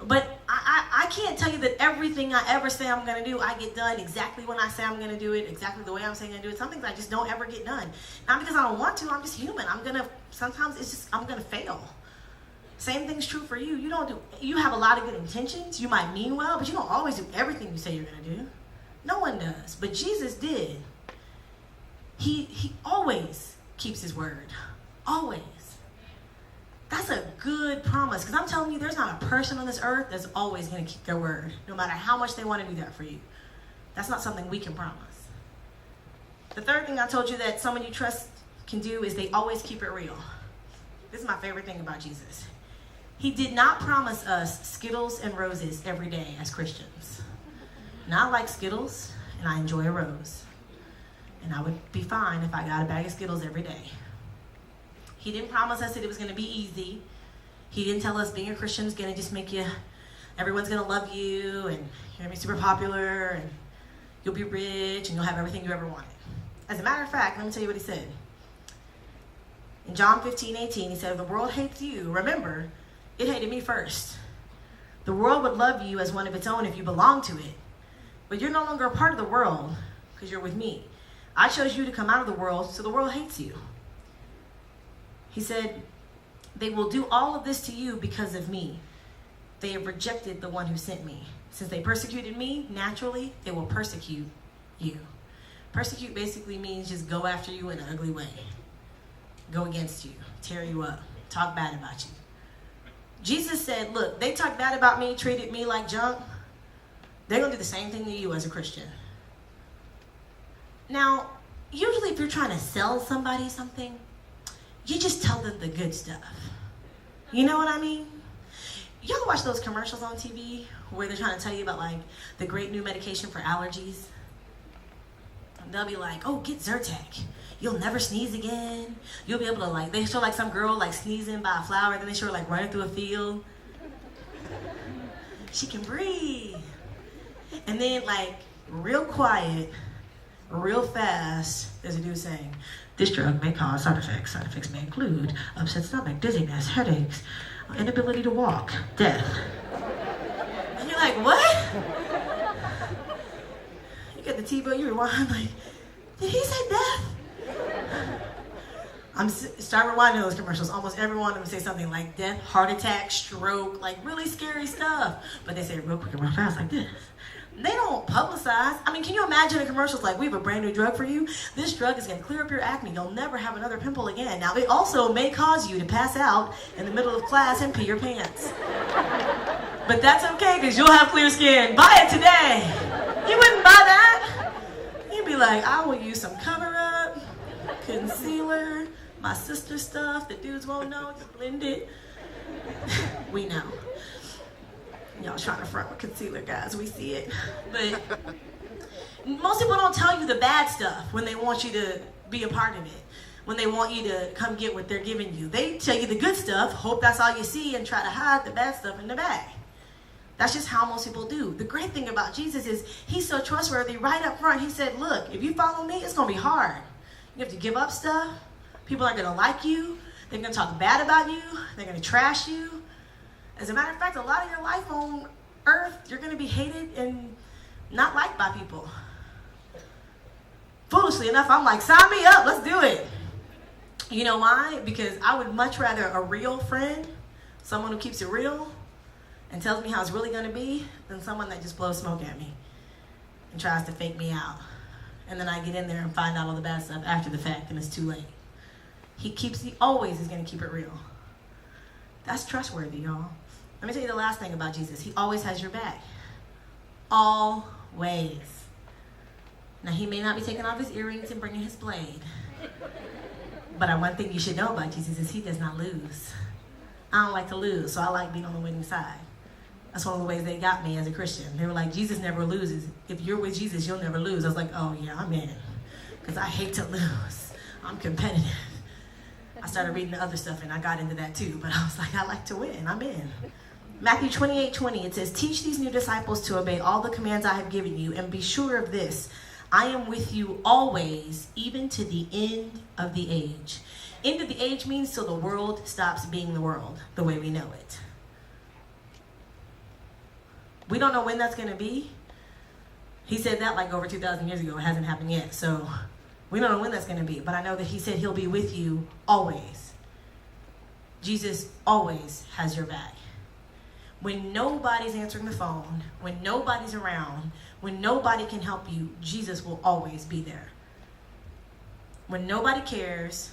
But I can't tell you that everything I ever say I'm going to do, I get done exactly when I say I'm going to do it, exactly the way I'm saying I'm going to do it. Some things I just don't ever get done. Not because I don't want to, I'm just human. Sometimes I'm going to fail. Same thing's true for you. You have a lot of good intentions. You might mean well, but you don't always do everything you say you're going to do. No one does. But Jesus did. He always keeps his word. Always. That's a good promise, because I'm telling you, there's not a person on this earth that's always going to keep their word, no matter how much they want to do that for you. That's not something we can promise. The third thing I told you that someone you trust can do is they always keep it real. This is my favorite thing about Jesus. He did not promise us Skittles and roses every day as Christians. Not like Skittles, and I enjoy a rose. And I would be fine if I got a bag of Skittles every day. He didn't promise us that it was going to be easy. He didn't tell us being a Christian is going to just make you, everyone's going to love you, and you're going to be super popular, and you'll be rich, and you'll have everything you ever wanted. As a matter of fact, let me tell you what he said. In John 15:18, he said, if the world hates you, remember, it hated me first. The world would love you as one of its own if you belong to it. But you're no longer a part of the world because you're with me. I chose you to come out of the world, so the world hates you. He said, they will do all of this to you because of me. They have rejected the one who sent me. Since they persecuted me, naturally, they will persecute you. Persecute basically means just go after you in an ugly way. Go against you, tear you up, talk bad about you. Jesus said, look, they talk bad about me, treated me like junk. They're going to do the same thing to you as a Christian. Now, usually if you're trying to sell somebody something, you just tell them the good stuff. You know what I mean? You ever watch those commercials on TV where they're trying to tell you about like the great new medication for allergies? And they'll be like, oh, get Zyrtec. You'll never sneeze again. You'll be able to like, they show like some girl like sneezing by a flower, then they show her like running through a field. She can breathe. And then like real quiet, real fast, there's a dude saying, this drug may cause side effects. Side effects may include upset stomach, dizziness, headaches, inability to walk, death. And you're like, what? You get the T-bill, you rewind, like, did he say death? Start rewinding those commercials. Almost every one of them say something like death, heart attack, stroke, like really scary stuff. But they say it real quick and real fast like this. They don't publicize. I mean, can you imagine a commercial's like, we have a brand new drug for you. This drug is going to clear up your acne. You'll never have another pimple again. Now, it also may cause you to pass out in the middle of class and pee your pants. But that's okay, because you'll have clear skin. Buy it today. You wouldn't buy that. You'd be like, I will use some cover-up, concealer, my sister's stuff. The dudes won't know. Just blend it. We know. Y'all trying to front with concealer, guys. We see it. But most people don't tell you the bad stuff when they want you to be a part of it. When they want you to come get what they're giving you. They tell you the good stuff, hope that's all you see, and try to hide the bad stuff in the bag. That's just how most people do. The great thing about Jesus is he's so trustworthy. Right up front, he said, look, if you follow me, it's going to be hard. You have to give up stuff. People aren't going to like you. They're going to talk bad about you. They're going to trash you. As a matter of fact, a lot of your life on earth, you're going to be hated and not liked by people. Foolishly enough, I'm like, sign me up, let's do it. You know why? Because I would much rather a real friend, someone who keeps it real and tells me how it's really going to be, than someone that just blows smoke at me and tries to fake me out. And then I get in there and find out all the bad stuff after the fact and it's too late. He always is going to keep it real. That's trustworthy, y'all. Let me tell you the last thing about Jesus. He always has your back. Always. Now, he may not be taking off his earrings and bringing his blade. But one thing you should know about Jesus is he does not lose. I don't like to lose, so I like being on the winning side. That's one of the ways they got me as a Christian. They were like, Jesus never loses. If you're with Jesus, you'll never lose. I was like, oh, yeah, I'm in. Because I hate to lose. I'm competitive. I started reading the other stuff, and I got into that too. But I was like, I like to win. I'm in. Matthew 28:20, it says, teach these new disciples to obey all the commands I have given you, and be sure of this, I am with you always, even to the end of the age. End of the age means till the world stops being the world, the way we know it. We don't know when that's going to be. He said that like over 2,000 years ago. It hasn't happened yet. So we don't know when that's going to be. But I know that he said he'll be with you always. Jesus always has your back. When nobody's answering the phone, when nobody's around, when nobody can help you, Jesus will always be there. When nobody cares,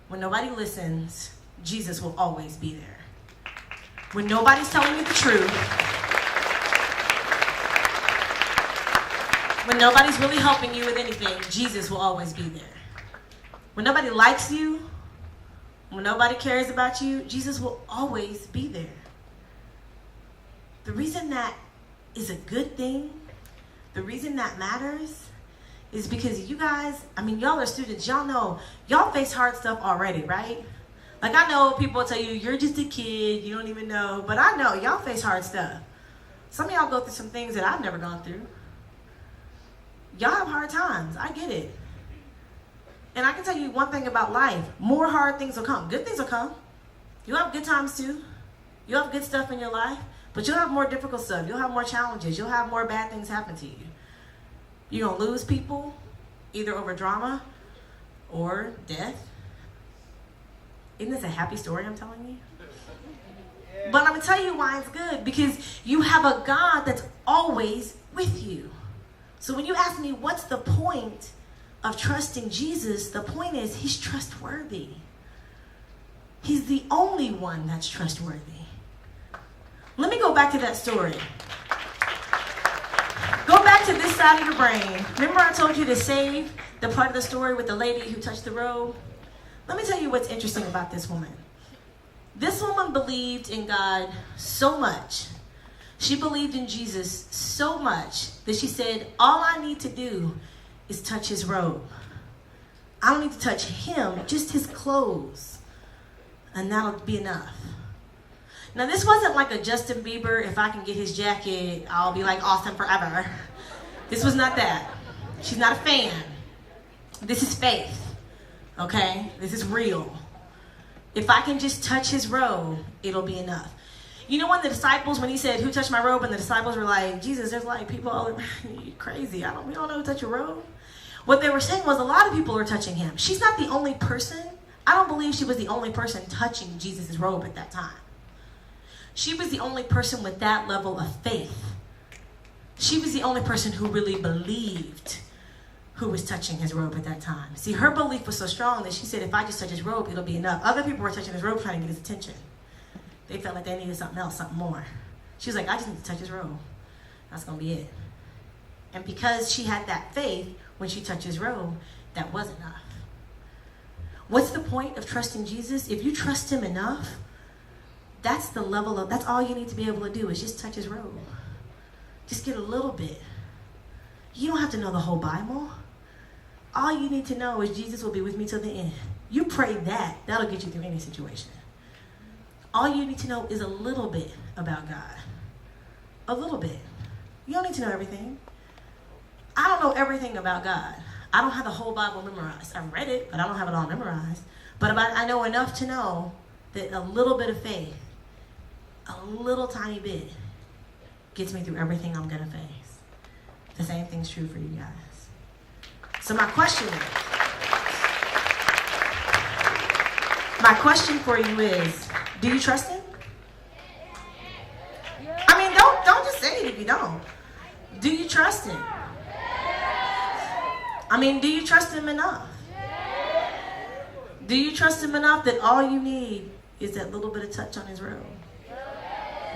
when nobody listens, Jesus will always be there. When nobody's telling you the truth, when nobody's really helping you with anything, Jesus will always be there. When nobody likes you, when nobody cares about you, Jesus will always be there. The reason that is a good thing, the reason that matters, is because you guys, I mean, y'all are students. Y'all know, y'all face hard stuff already, right? Like, I know people tell you, you're just a kid, you don't even know. But I know, y'all face hard stuff. Some of y'all go through some things that I've never gone through. Y'all have hard times. I get it. And I can tell you one thing about life. More hard things will come. Good things will come. You'll have good times too. You'll have good stuff in your life. But you'll have more difficult stuff. You'll have more challenges. You'll have more bad things happen to you. You're going to lose people, either over drama or death. Isn't this a happy story I'm telling you? But I'm going to tell you why it's good. Because you have a God that's always with you. So when you ask me, what's the point of trusting Jesus? The point is, he's trustworthy. He's the only one that's trustworthy. Let me go back to that story. Go back to this side of your brain. Remember I told you to save the part of the story with the lady who touched the robe? Let me tell you what's interesting about this woman. This woman believed in God so much. She believed in Jesus so much that she said, all I need to do is touch his robe. I don't need to touch him, just his clothes. And that'll be enough. Now, this wasn't like a Justin Bieber, if I can get his jacket, I'll be like awesome forever. This was not that. She's not a fan. This is faith, okay? This is real. If I can just touch his robe, it'll be enough. You know when the disciples, when he said, who touched my robe? And the disciples were like, Jesus, there's like people all around you, crazy. We don't know who touched your robe. What they were saying was a lot of people were touching him. She's not the only person. I don't believe she was the only person touching Jesus' robe at that time. She was the only person with that level of faith. She was the only person who really believed who was touching his robe at that time. See, her belief was so strong that she said, if I just touch his robe, it'll be enough. Other people were touching his robe trying to get his attention. They felt like they needed something else, something more. She was like, I just need to touch his robe. That's going to be it. And because she had that faith, when she touched his robe, that was enough. What's the point of trusting Jesus? If you trust him enough, that's all you need to be able to do is just touch his robe. Just get a little bit. You don't have to know the whole Bible. All you need to know is Jesus will be with me till the end. You pray that. That'll get you through any situation. All you need to know is a little bit about God. A little bit. You don't need to know everything. I don't know everything about God. I don't have the whole Bible memorized. I've read it, but I don't have it all memorized. But I know enough to know that a little bit of faith, a little tiny bit, gets me through everything I'm going to face. The same thing's true for you guys. So my question for you is, do you trust him? I mean, don't just say it if you don't. Do you trust him? I mean, do you trust him enough? Do you trust him enough that all you need is that little bit of touch on his robe?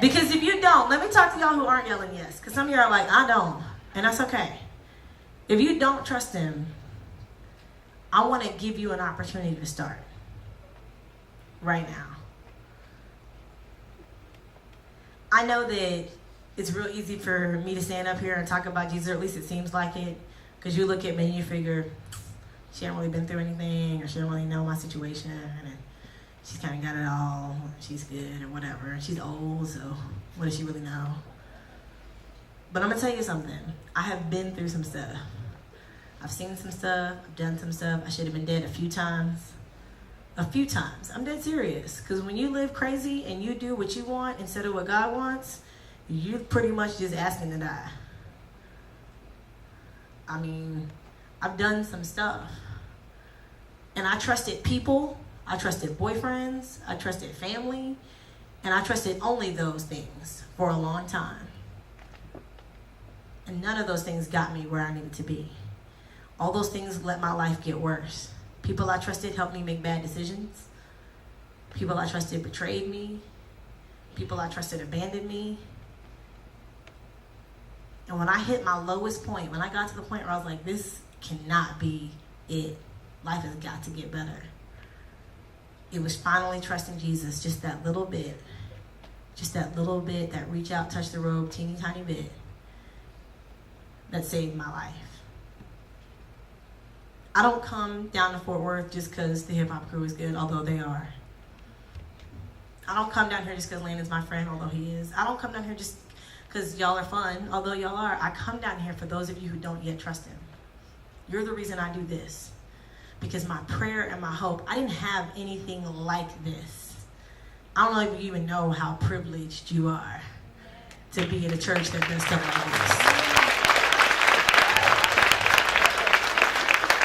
Because if you don't, let me talk to y'all who aren't yelling yes. Because some of you are like, I don't. And that's okay. If you don't trust him, I want to give you an opportunity to start. Right now. I know that it's real easy for me to stand up here and talk about Jesus, or at least it seems like it. Because you look at me and you figure, she hasn't really been through anything, or she don't really know my situation, and she's kind of got it all, she's good, or whatever. She's old, so what does she really know? But I'm going to tell you something. I have been through some stuff. I've seen some stuff, I've done some stuff. I should have been dead a few times. A few times. I'm dead serious. Because when you live crazy and you do what you want instead of what God wants, you're pretty much just asking to die. I mean, I've done some stuff. And I trusted people, I trusted boyfriends, I trusted family, and I trusted only those things for a long time. And none of those things got me where I needed to be. All those things let my life get worse. People I trusted helped me make bad decisions. People I trusted betrayed me. People I trusted abandoned me. And when I hit my lowest point, when I got to the point where I was like, this cannot be it. Life has got to get better. It was finally trusting Jesus, just that little bit, that reach out, touch the robe, teeny tiny bit, that saved my life. I don't come down to Fort Worth just because the hip hop crew is good, although they are. I don't come down here just because Landon's my friend, although he is. I don't come down here just because y'all are fun, although y'all are. I come down here for those of you who don't yet trust him. You're the reason I do this. Because my prayer and my hope, I didn't have anything like this. I don't know if you even know how privileged you are to be in a church that does stuff like this.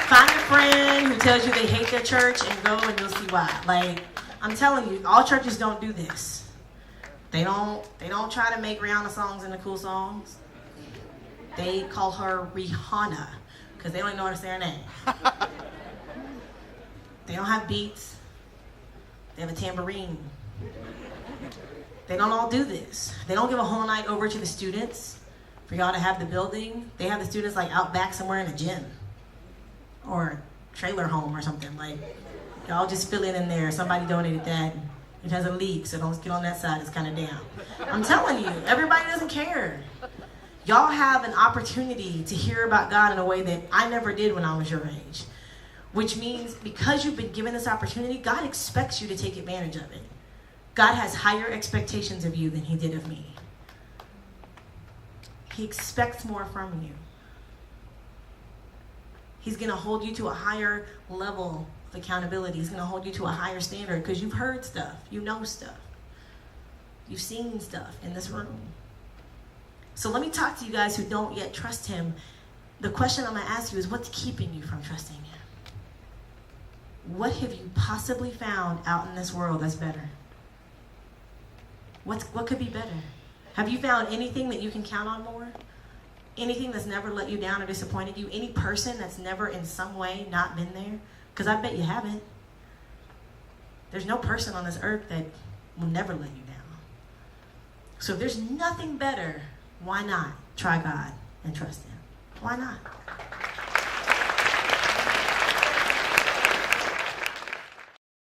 Find a friend who tells you they hate their church and go and you'll see why. Like, I'm telling you, all churches don't do this. They don't try to make Rihanna songs into cool songs. They call her Rihanna because they don't even know how to say her name. They don't have beats. They have a tambourine. They don't all do this. They don't give a whole night over to the students for y'all to have the building. They have the students like out back somewhere in a gym or a trailer home or something. Like, y'all just fill it in there. Somebody donated that. It has a leak, so don't get on that side. It's kind of down. I'm telling you, everybody doesn't care. Y'all have an opportunity to hear about God in a way that I never did when I was your age. Which means because you've been given this opportunity, God expects you to take advantage of it. God has higher expectations of you than he did of me. He expects more from you. He's going to hold you to a higher level of accountability. He's going to hold you to a higher standard because you've heard stuff. You know stuff. You've seen stuff in this room. So let me talk to you guys who don't yet trust him. The question I'm going to ask you is, what's keeping you from trusting him? What have you possibly found out in this world that's better? What could be better? Have you found anything that you can count on more? Anything that's never let you down or disappointed you? Any person that's never in some way not been there? Because I bet you haven't. There's no person on this earth that will never let you down. So if there's nothing better, why not try God and trust him? Why not?